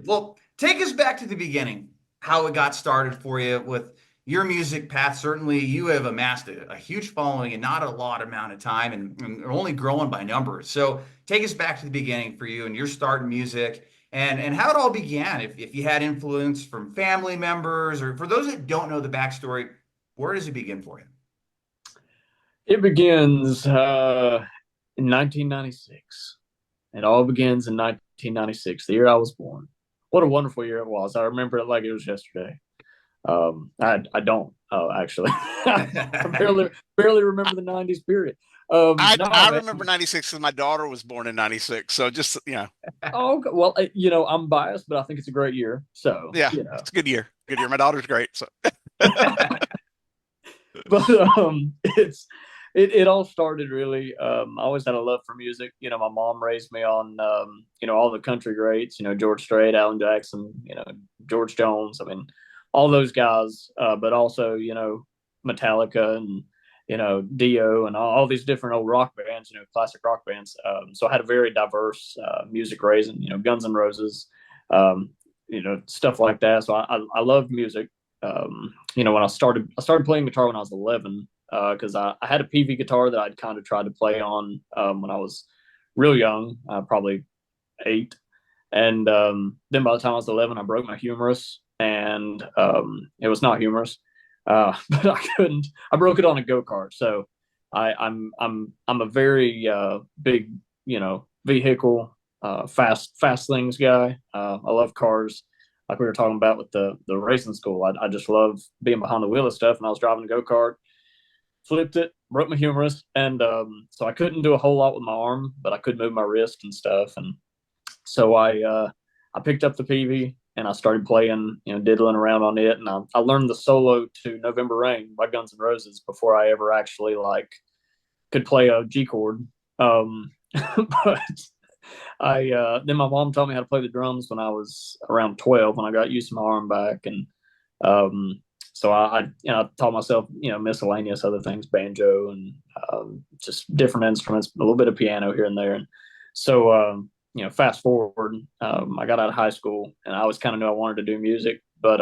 Well, take us back to the beginning, how it got started for you with your music path. Certainly, you have amassed a huge following in not a lot amount of time and are only growing by numbers. So take us back to the beginning for you and your start in music and how it all began. If you had influence from family members or for those that don't know the backstory, where does it begin for you? It begins in 1996. It all begins in 1996, the year I was born. What a wonderful year it was. I remember it like it was yesterday. I don't actually. I barely remember the 90s period. No, I man. remember 96 because my daughter was born in 96. So just, Oh well, I'm biased, but I think it's a great year. So yeah, it's a good year. Good year. My daughter's great. So but it all started really. I always had a love for music. My mom raised me on all the country greats. George Strait, Alan Jackson, George Jones. I mean, all those guys. But also Metallica and Dio and all these different old rock bands. Classic rock bands. So I had a very diverse music raising. Guns N' Roses. Stuff like that. So I loved music. When I started playing guitar when I was 11, because I had a PV guitar that I'd kind of tried to play on when I was real young, probably 8. And then by the time I was 11, I broke my humerus, and it was not humerus, but I couldn't. I broke it on a go kart, so I'm a very big vehicle fast things guy. I love cars like we were talking about with the racing school. I just love being behind the wheel of stuff. And I was driving a go kart, flipped it, broke my humerus, and so I couldn't do a whole lot with my arm, but I could move my wrist and stuff. And so I picked up the PV and I started playing, diddling around on it, and I learned the solo to November Rain by Guns N' Roses before I ever actually could play a G chord. But I then my mom taught me how to play the drums when I was around 12 when I got used to my arm back, and so I taught myself miscellaneous other things, banjo and just different instruments, a little bit of piano here and there. And so fast forward, I got out of high school and I always kind of knew I wanted to do music, but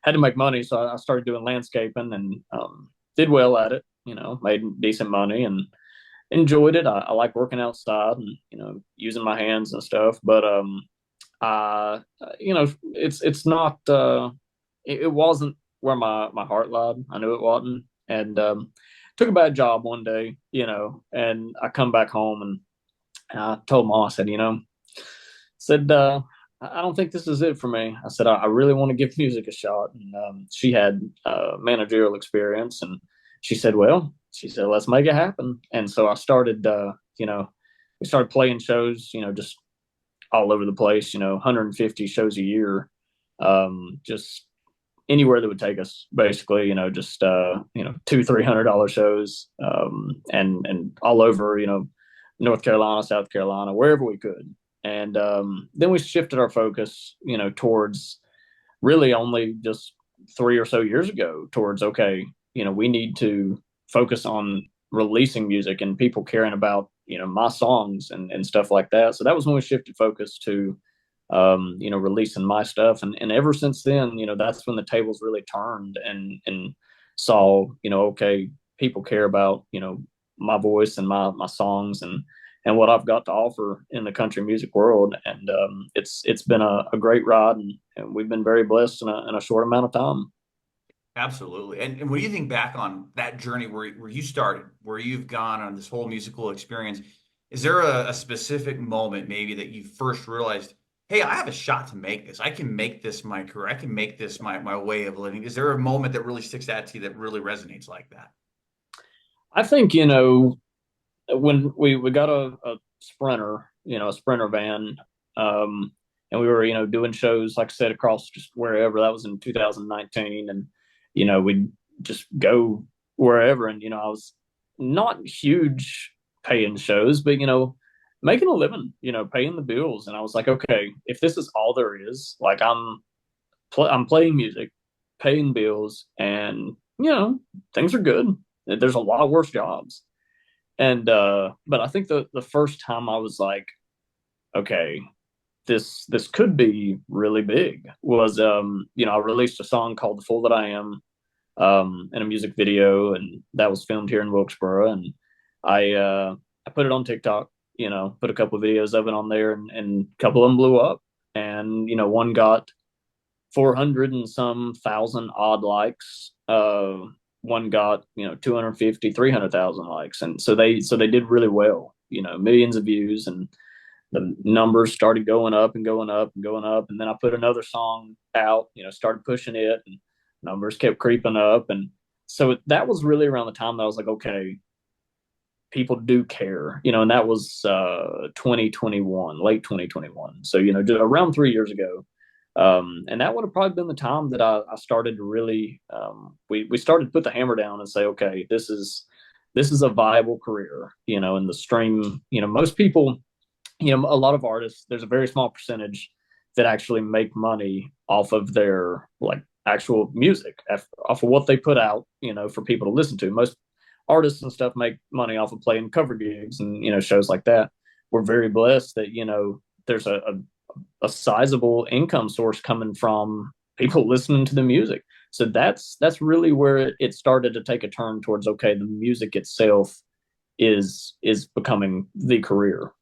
had to make money, so I started doing landscaping and did well at it. Made decent money and enjoyed it. I like working outside and using my hands and stuff. But it's not. It wasn't where my heart lied. I knew it wasn't, and took a bad job one day. And I come back home and I told mom, I said, said. I don't think this is it for me. I said, I really want to give music a shot. And she had managerial experience. And she said, let's make it happen. And so I started, we started playing shows, just all over the place, 150 shows a year, just anywhere that would take us, basically, just, $200-300 shows, and all over, North Carolina, South Carolina, wherever we could. And then we shifted our focus, towards really only just 3 or so years ago towards, okay, we need to focus on releasing music and people caring about, my songs and stuff like that. So that was when we shifted focus to, releasing my stuff. And ever since then, that's when the tables really turned and saw, okay, people care about, my voice and my songs and what I've got to offer in the country music world. And it's been a great ride, and we've been very blessed in a short amount of time. Absolutely. And when you think back on that journey where you started, where you've gone on this whole musical experience, is there a specific moment maybe that you first realized, hey, I have a shot to make this. I can make this my career. I can make this my way of living. Is there a moment that really sticks out to you that really resonates like that? I think, when we got a sprinter, a sprinter van, and we were, doing shows, like I said, across just wherever. That was in 2019. And, we'd just go wherever. And, I was not huge paying shows, but, making a living, paying the bills. And I was like, okay, if this is all there is, like I'm playing music, paying bills, and, things are good. There's a lot of worse jobs. And but I think the first time I was like, okay, this could be really big was, I released a song called "The Fool That I Am," in a music video, and that was filmed here in Wilkesboro. And I put it on TikTok. Put a couple of videos of it on there, and a couple of them blew up. And one got 400 and some thousand odd likes. One got 250, 300,000 likes, and so they did really well. Millions of views, and the numbers started going up and going up and going up. And then I put another song out, started pushing it, and numbers kept creeping up. And so that was really around the time that I was like, okay, people do care, and that was 2021, late 2021. So, around 3 years ago. And that would have probably been the time that I started to really, we started to put the hammer down and say, okay, this is a viable career, in the stream. Most people, a lot of artists, there's a very small percentage that actually make money off of their like actual music, off of what they put out, for people to listen to. Most artists and stuff make money off of playing cover gigs and, shows like that. We're very blessed that, there's a sizable income source coming from people listening to the music. So that's really where it started to take a turn towards, okay, the music itself is becoming the career.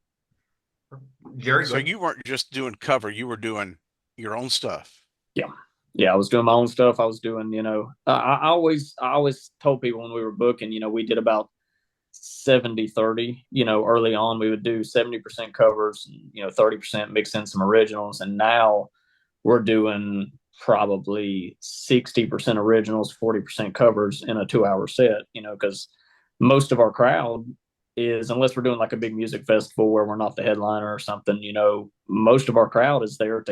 Jerry, So you weren't just doing cover, you were doing your own stuff. Yeah, I was doing my own stuff. I was doing, I always told people when we were booking, we did about 70-30. Early on we would do 70% covers, 30% mix in some originals. And now we're doing probably 60% originals, 40% covers in a 2-hour set, because most of our crowd is, unless we're doing like a big music festival where we're not the headliner or something, most of our crowd is there to